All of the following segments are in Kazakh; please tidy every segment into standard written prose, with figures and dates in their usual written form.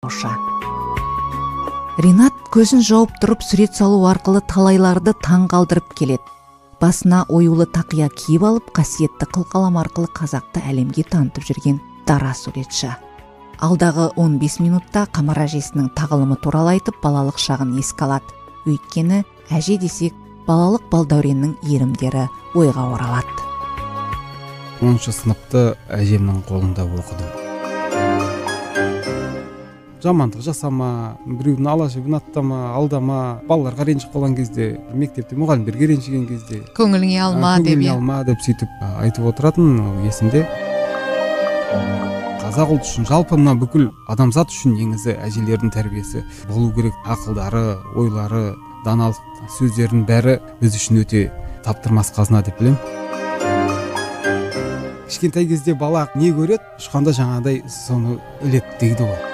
Оша. Ринат көзін жауып тұрып сурет салу арқылы талайларды таң қалдырып келеді. Басына оюлы тақия киіп алып, қасиетті қылқалам арқылы қазақты әлемге танытып жүрген дара суретші. Алдағы 15 минутта Қамар әжесінің тағылымы туралы айтып, балалық шағын еске алады. Өйткені әже десек, балалық балдәуреннің иірімдері ойға оралады. 10-шы сыныпты әжемнің қолында оқыдым. Жамандық жасама, біреудің ала жібін аттама, алдама, балаларға ренжіп қалған кезде, мектепте мұғалімдерге ренжіген кезде Көңіліңе алма деп сөйтіп айтып отыратын есімде. Қазақ ұлты үшін, жалпы мына бүкіл адамзат үшін негізі әжелердің тәрбиесі болу керек. Ақылдары, ойлары, даналық сөздердің бәрі біз үшін өте таптырмас қазына деп білем. Кішкентай кезде бала не көреді, ұшқанда жаңағыдай соны іледі дейді ғой.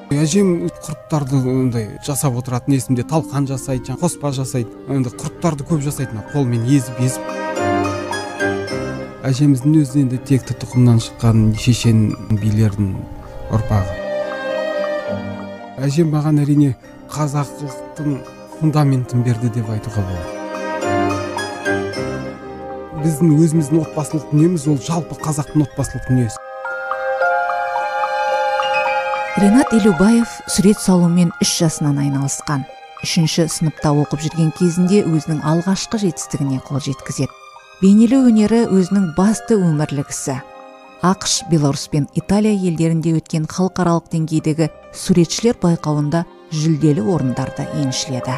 Әжем құрттарды жасап отыратын есімде, талқан жасайды, қоспа жасайды. Құрттарды көп жасайды, қолмен езіп. Әжеміздің өзінен де текті тұқымнан шыққан шешен билердің ұрпағы. Әжем маған әрине қазақылықтың фундаментін берді деп айтуға болады. Біздің өзіміздің отбасылық дүниеміз ол жалпы қазақтың отбасылық дүниесі. Ринат Елубаев сурет салумен 3 жасынан айналысқан. 3-ші сыныпта оқып жүрген кезінде өзінің алғашқы жетістігіне қол жеткізеді. Бейнелеу өнері өзінің басты өмірлік ісі. ақш, Беларусь пен Италия елдерінде өткен халықаралық деңгейдегі суретшілер байқауында жүлделі орындарды еншіледі.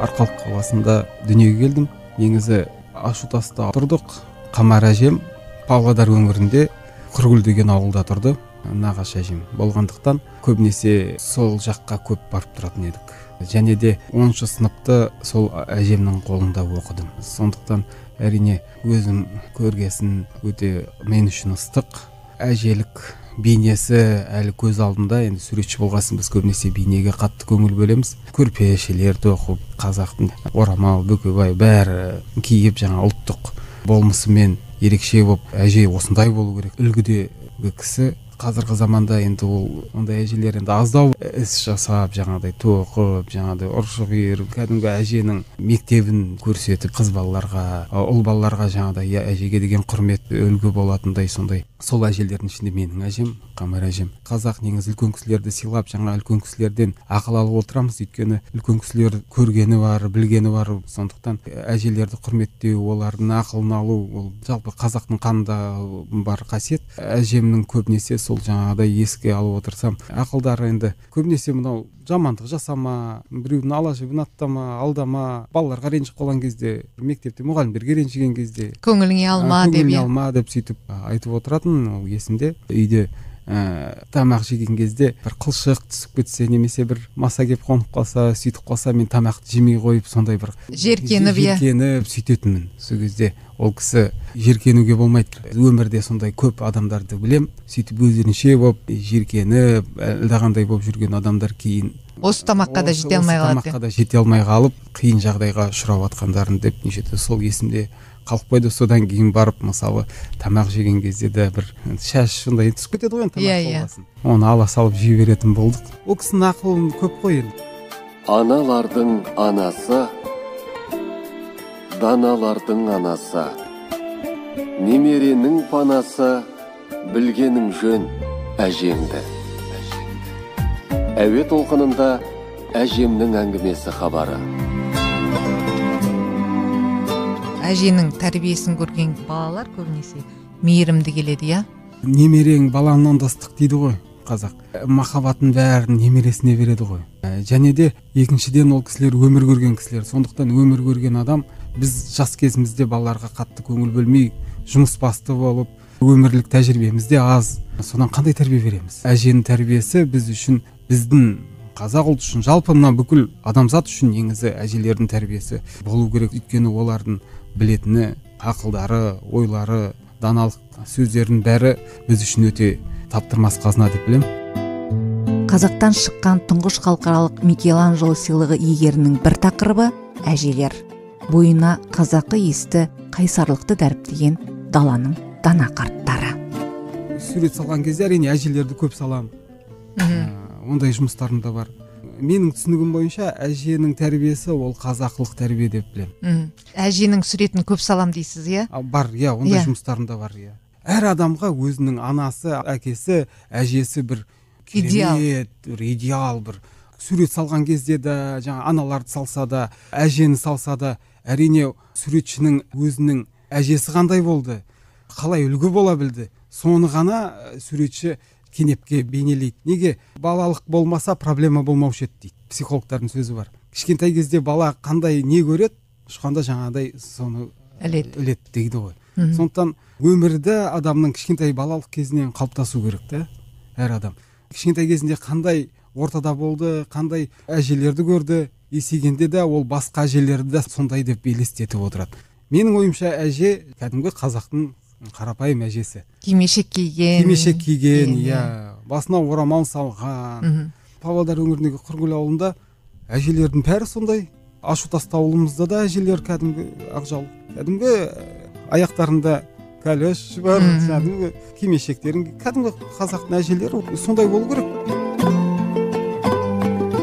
Арқалық қаласында дүниеге келдім. Негізі Ашутаста тұрдық. Қамар әжем Павлодар өңірінде Құргүл деген ауылда тұрды. Нағашы әжем болғандықтан көбінесе сол жаққа көп барып тұратын едік. Және де 10-шы сыныпты сол әжемнің қолында оқыдым. Сондықтан әрине өзім көргесін өте мен үшін ыстық. Әжелік бейнесі әлі көз алдында. Енді суретші болғасын біз көбінесе бейнеге қатты көңіл бөлеміз. Көрпешелерді оқып, қазақтың орамал, бүкебай бәрі киіп, жаңа ұлттық болмысымен ерекше болып, әже осындай болу керек. Үлгіде кісі. Қазіргі заманда енді ол ондай әжелер енді аздау іс жасап, жаңағыдай тоқып, жаңағыдай ұршық үйіріп, кәдімгі әженің мектебін көрсетіп, қыз балаларға, ұл балаларға жаңағыдай әжеге деген құрмет үлгі болатындай сондай. Сол әжелердің ішінде менің әжем, Қамар әжем. Қазақ негізі үлкен кісілерді сыйлап, жаңа үлкен кісілерден ақыл алып отырамыз, өйткені үлкен кісілер көргені бар, білгені бар. Сондықтан әжелерді құрметтеу, олардың ақылын алу, ол жалпы қазақтың қанында бар қасиет. Әжемнің көбінесе сол жаңағыдай еске алып отырсам, ақылдары енді көбінесе мынау жамандық жасама, біреудің ала жібін аттама, алдама, балаларға ренжіп қалған кезде, мектепте мұғалімдерге ренжіген кезде көңіліңе алма деп сөйтіп айтып отыратын. Ол есімде. Үйде тамақ жеген кезде бір қылшық түсіп кетсе, немесе бір маса кеп қонып қалса, сөйтіп қалса, мен тамақты жемей қойып, сондай бір жеркеніп сөйтетінмін. Сол кезде ол кісі жеркенуге болмайды. Өмірде сондай көп адамдарды білем. Сөйтіп өздерінше болып, жеркеніп, әлдағандай болып жүрген адамдар кейін осы тамаққа да жете алмай қалып, қиын жағдайға ұшырап жатқандарын деп нешеті сол есімде қалып қойды. Содан кейін барып, мысалы, тамақ жеген кезде де бір шаш сондай түсіп кетеді ғой, тамақ болғасын. Оны ала салып жей беретін болдық. Ол кісінің ақылын көп қой енді. Аналардың анасы, даналардың анасы, немеренің панасы, білгенің жөн әжеңді. Әуе толқынында әжемнің әңгімесі хабары. Әженің тәрбиесін көрген балалар көбінесе мейірімді келеді, я? Немерең балаңнан да ыстық дейді ғой қазақ. Махаббатын бәрін немересіне береді ғой. Және де екіншіден ол кісілер өмір көрген кісілер. Сондықтан өмір көрген адам, біз жас кезімізде балаларға қатты көңіл бөлмей, жұмыс басты болып, өмірлік тәжірибемізде аз. Содан қандай тәрбие береміз? Әженің тәрбиесі біз үшін, біздің қазақ ұлты үшін, жалпы мына бүкіл адамзат үшін негізі әжелердің тәрбиесі болу керек. Өйткені олардың білетіні, ақылдары, ойлары, даналық сөздердің бәрі біз үшін өте таптырмас қазына деп білем. Қазақтан шыққан тұңғыш халықаралық Микеланджело сыйлығы иегерінің бір тақырыбы әжелер. Бойына қазақы есті, қайсарлықты дәріптеген даланың дана қарттары. Сурет салған кезде әрине әжелерді көп салам. ондай жұмыстарым да бар. Менің түсінігім бойынша әженің тәрбиесі ол қазақылық тәрбие деп білемін. Әженің суретін көп салам дейсіз, иә? Бар, ондай жұмыстарым да бар, Әр адамға өзінің анасы, әкесі, әжесі бір керемет, бір идеал, бір сурет салған кезде де, жаңа аналарды салса да, әжені салса да, әрине суретшінің өзінің әжесі қандай болды, қалай үлгі бола білді, соны ғана суретші кенепке бейнелейді. Неге? Балалық болмаса проблема болмаушы еді дейді. Психологтардың сөзі бар. Кішкентай кезде бала қандай не көреді, ұшқанда жаңағыдай соны іледі дейді ғой. Сондықтан өмірді адамның кішкентай балалық кезінен қалыптасу керек та, әр адам. Кішкентай кезінде қандай ортада болды, қандай әжелерді көрді, есейгенде де ол басқа әжелерді де сондай деп елестетіп отырады. Менің ойымша әже кәдімгі қазақтың қарапайым әжесі. Кимешек киген, басына орамал салған. Павлодар өңіріндегі Құргүл ауылында әжелердің бәрі сондай. Ашутасты ауылымызда да әжелер кәдімгі ақжал, кәдімгі аяқтарында кәліш бар, кәдімгі кимешектерін, кәдімгі қазақтың әжелері сондай болу керек.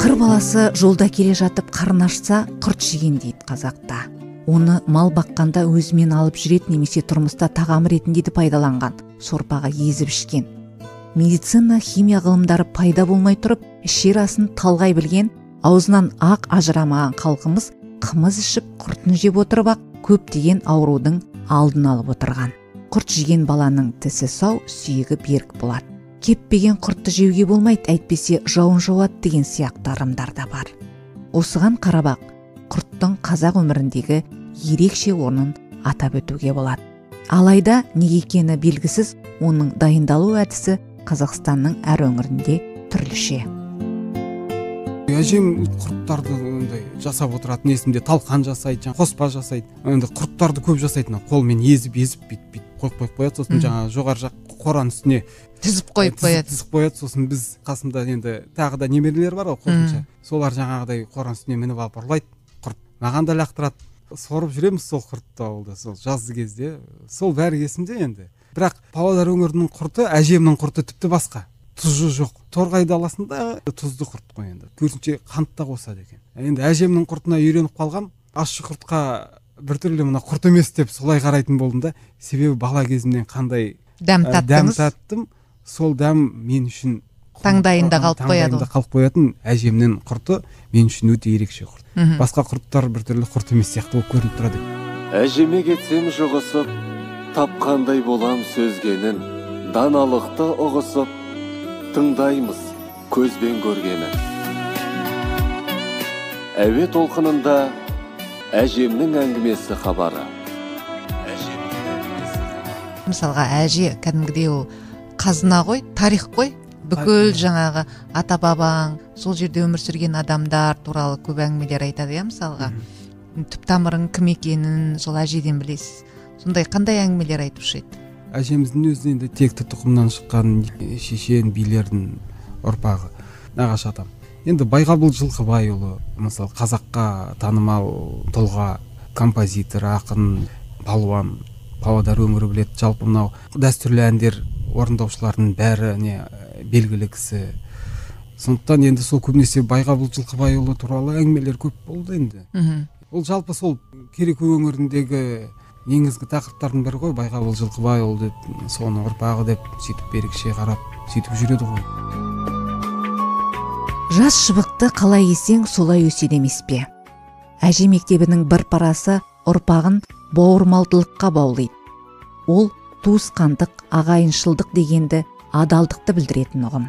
Қыр баласы жолда келе жатып қарын ашса, құрт жеген дейді қазақта. Оны мал баққанда өзімен алып жүрет, немесе тұрмыста тағам ретінде де пайдаланған, сорпаға езіп ішкен. Медицина, химия ғылымдары пайда болмай тұрып, ішер асын талғай білген, аузынан ақ ажырамаған халқымыз қымыз ішіп, құртын жеп отырып ақ көптеген аурудың алдын алып отырған. Құрт жеген баланың тісі сау, сүйегі берік болады. Кеппеген құртты жеуге болмайды, әйтпесе жауын жауады деген сияқты ырымдар да бар. Осыған қарап ақ құрттың қазақ өміріндегі ерекше орнын атап өтуге болады. Алайда неге екені белгісіз, оның дайындалу әдісі Қазақстанның әр өңірінде түрліше. Әжем құрттарды жасап отыратын, есімде талқан жасайды, қоспа жасайды. Құрттарды көп жасайды, қолмен езіп бит қойып қояды, сосын жаңа жоғары жақ қораның үстіне тізіп қояды. Сосын біз қасымда енді тағы да немерелер бар ғой, қосымша. Солар жаңағыдай қораның үстіне мініп алып ұрлайды. Құрт маған да лақтырады. Сорып жүреміз сол құртты ауылда, сол жазды кезде. Сол бәрі есімде енді. Бірақ Павлодар өңірінің құрты, әжемнің құрты тіпті басқа. Тұзы жоқ. Торғай даласында тұзды құрт қой енді. Көрсінше қант та қосады екен. Енді әжемнің құртына үйреніп қалғам, ащы құртқа біртүрлі мына құрт емес деп солай қарайтын болдым да. Себебі бала кезімнен қандай дәм таттым, сол дәм мен үшін таңдайында қалып қоятын әжемнің құрты мен үшін өте ерекше құрт. Басқа құрттар біртүрлі құрт емес сияқты болып көрініп тұрады. Әжеме кетсем жұғысып, тапқандай болам сөзгенін, даналықты ұғысып, тыңдаймыз көзбен көргенін. Әуе толқынында әжемнің әңгімесі хабары. Мысалға, әже кәдімгідей ол қазына ғой, тарих қой. Бүкіл жаңағы ата-бабаң, сол жерде өмір сүрген адамдар туралы көп әңгімелер айтады, мысалға. Түп тамырың кім екенін сол әжеден білесіз. Сондай қандай әңгімелер айтушы еді? Әжеміздің өзі енді текті тұқымнан шыққан шешен билердің ұрпағы, нағашы атам. Енді Байғабыл Жылқыбайұлы, мысалы, қазаққа танымал тұлға, композитор, ақын, балуан, Павлодар өңірі біледі. Жалпы мынау дәстүрлі әндер орындаушылардың бәрі белгілі кісі. Сондықтан енді сол көбінесе Байғабыл Жылқыбайұлы туралы әңгімелер көп болды енді. Ол жалпы сол Кереку өңіріндегі негізгі тақырыптардың бірі ғой, Байғабыл Жылқыбайұлы деп, соны ұрпағы деп, сөйтіп берекше қарап, сөйтіп жүреді ғой. Жас шыбықты қалай есең, солай өседі емес пе? Әже мектебінің бір парасы ұрпағын бауырмалдылыққа баулайды. Ол туысқандық, ағайыншылдық дегенді адалдықты білдіретін ұғым.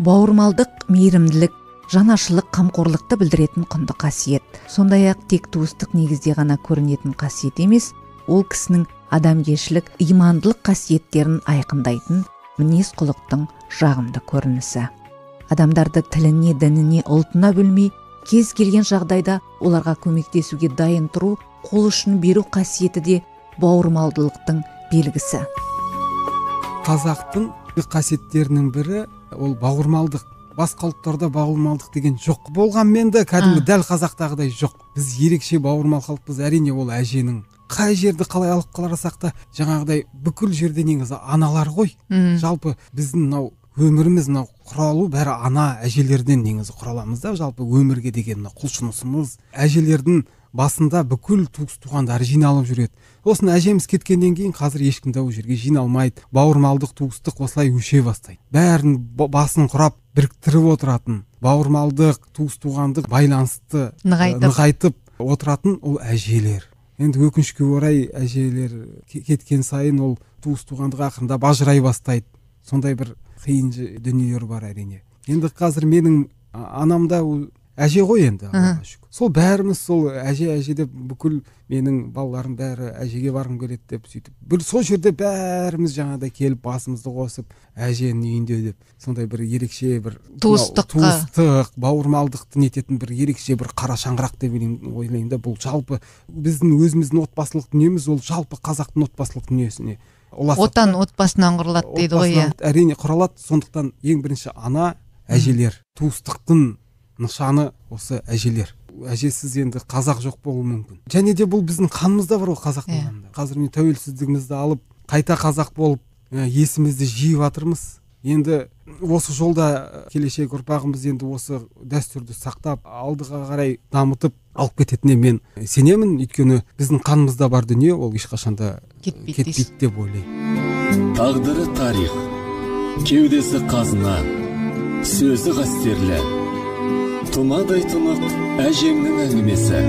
Бауырмалдық, мейірімділік, жанашылық, қамқорлықты білдіретін құнды қасиет. Сондай-ақ тек туыстық негізде ғана көрінетін қасиет емес, ол кісінің адамгершілік, имандылық қасиеттерін айқындайтын мінез құлықтың жағымды көрінісі. Адамдарды тіліне, дініне, ұлтына бөлмей, кез келген жағдайда оларға көмектесуге дайын тұру, қол ұшын беру қасиеті де бауырмалдылықтың белгісі. Қазақтың қасиеттерінің бірі ол бауырмалдық. Басқа ұлттарда бауырмалдық деген жоқ болғанмен де кәдімгі дәл қазақтағыдай жоқ. Біз ерекше бауырмал халықпыз. Әрине ол әженің қай жерді қалай алып қарасақ та жаңағыдай бүкіл жерде негізі аналар ғой. Жалпы біздің мынау өміріміз мынау құралу бәрі ана әжелерден негізі құраламыз да. Жалпы өмірге деген мына құлшынысымыз, әжелердің басында бүкіл туыс туғандар жиналып жүреді. Осыны әжеміз кеткеннен кейін қазір ешкім де ол жерге жиналмайды. Бауырмалдық, туыстық осылай өше бастайды. Бәрін басын құрап біріктіріп отыратын, бауырмалдық, туыс туғандық байланысты нығайтып отыратын ол әжелер. Енді өкінішке орай әжелер кеткен сайын ол туыс туғандық ақырында бажырай бастайды. Сондай бір қиын дүниелер бар әрине. Енді қазір менің анамда әже ғой енді. Сол бәріміз сол әже деп бүкіл менің балаларым бәрі әжеге барғым келеді деп сөйтіп. Бір сол жерде бәріміз жаңағыдай келіп басымызды қосып әженің үйінде деп сондай бір ерекше бір туыстық, бауырмалдықты нететін бір ерекше бір қара шаңырақ деп ойлаймын да. Бұл жалпы біздің өзіміздің отбасылық дүниеміз ол жалпы қазақтың отбасылық дүниесіне отан отбасынан құралады дейді ғой. Әрине құралады. Сондықтан ең бірінші ана әжелер, туыстықтың нышаны осы әжелер. Әжесіз енді қазақ жоқ болуы мүмкін. Және де бұл біздің қанымызда бар ол қазақтың қанында. Қазір мен тәуелсіздігімізді алып, қайта қазақ болып, есімізді жиып жатырмыз. Енді осы жолда келешек ұрпағымыз енді осы дәстүрді сақтап, алдыға қарай дамытып алып кететініне мен сенемін. Өйткені біздің қанымызда бар дүние ол ешқашанда кетпейді деп ойлаймын. Тағдыры тарих, кеудесі қазына, сөзі қастерлі, тұмадай тұнық әжемнің әңгімесі.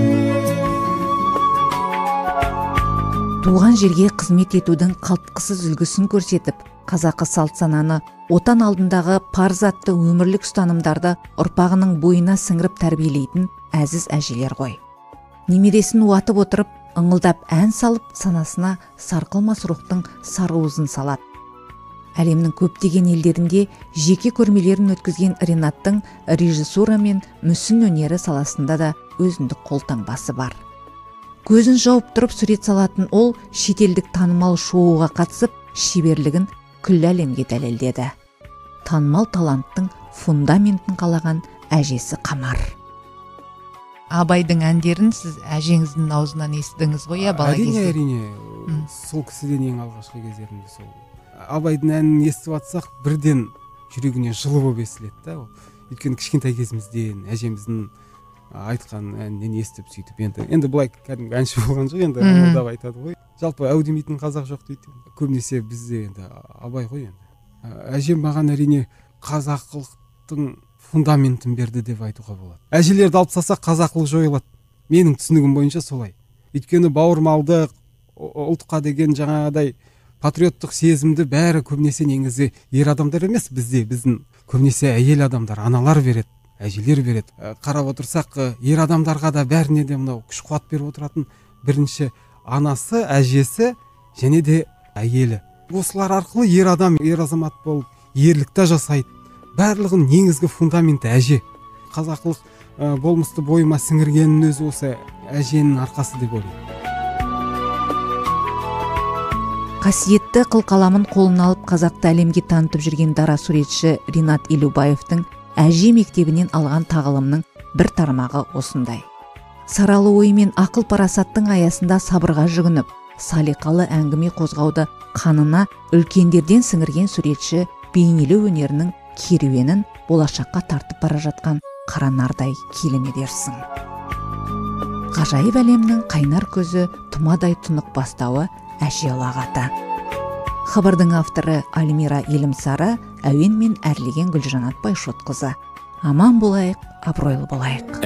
Туған жерге қызмет етудің қалтқысыз үлгісін көрсетіп, қазақы салт сананы, отан алдындағы парызатты өмірлік ұстанымдарды ұрпағының бойына сіңіріп тәрбиелейтін әзіз әжелер ғой. Немересін уатып отырып, ыңылдап ән салып, санасына сарқылмас рухтың сарыуызын салады. Әлемнің көптеген елдерінде жеке көрмелерін өткізген Ринаттың режиссура мен мүсін өнері саласында да өзіндік қолтаңбасы бар. Көзін жауып тұрып сурет салатын ол шетелдік танымал шоуға қатысып, шеберлігін күллі әлемге дәлелдеді. Танымал таланттың фундаментін қалаған әжесі Қамар. Абайдың әндерін сіз әжеңіздің аузынан естідіңіз ғой, бала кезде? Әрине. Сол кісіден ең алғашқы кездерінде сол Абайдың әнін естіп атсақ, бірден жүрегіне жылы болып естіледі да. Өйткені кішкентай кезімізден әжеміздің айтқан әнінен естіп сөйтіп енді былай кәдімгі әнші болған жоқ, енді ыңылдап айтады ғой. Жалпы әу демейтін қазақ жоқ дейді. Көбінесе бізде енді Абай ғой енді. Әжем маған әрине қазақылықтың фундаментін берді деп айтуға болады. Әжелерді алып тастасақ қазақылық жойылады. Менің түсінігім бойынша солай. Өйткені бауырмалдық, ұлтқа деген жаңағыдай патриоттық сезімді бәрі көбінесе негізі ер адамдар емес, біздің көбінесе әйел адамдар, аналар береді, әжелер береді. Қарап отырсақ, ер адамдарға да бәріне де мынау күш қуат беріп отыратын бірінші анасы, әжесі және де әйелі. Осылар арқылы ер азамат болып, ерлікті жасайды. Барлығын негізгі фундаменті әже. Қазақылық болмысты бойыма сіңіргеннің өзі осы әженің арқасы деп ойлаймын. Қасиетті қылқаламын қолына алып қазақты әлемге танытып жүрген дара суретші Ринат Елубаевтың әже мектебінен алған тағылымның бір тармағы осындай. Саралы ой мен ақыл парасаттың аясында сабырға жүгініп, салиқалы әңгіме қозғауды қанына үлкендерден сіңірген суретші бейнелеу өнерінің керуенін болашаққа тартып бара жатқан қаранардай келіме дерсің. Ғажайып әлемнің қайнар көзі, тұмадай тұнық бастауы әже ұлағаты. Хабардың авторы Альмира Елімсары, әуен мен әрлеген Гүлжанат Байшотқызы. Аман болайық, абыройлы болайық.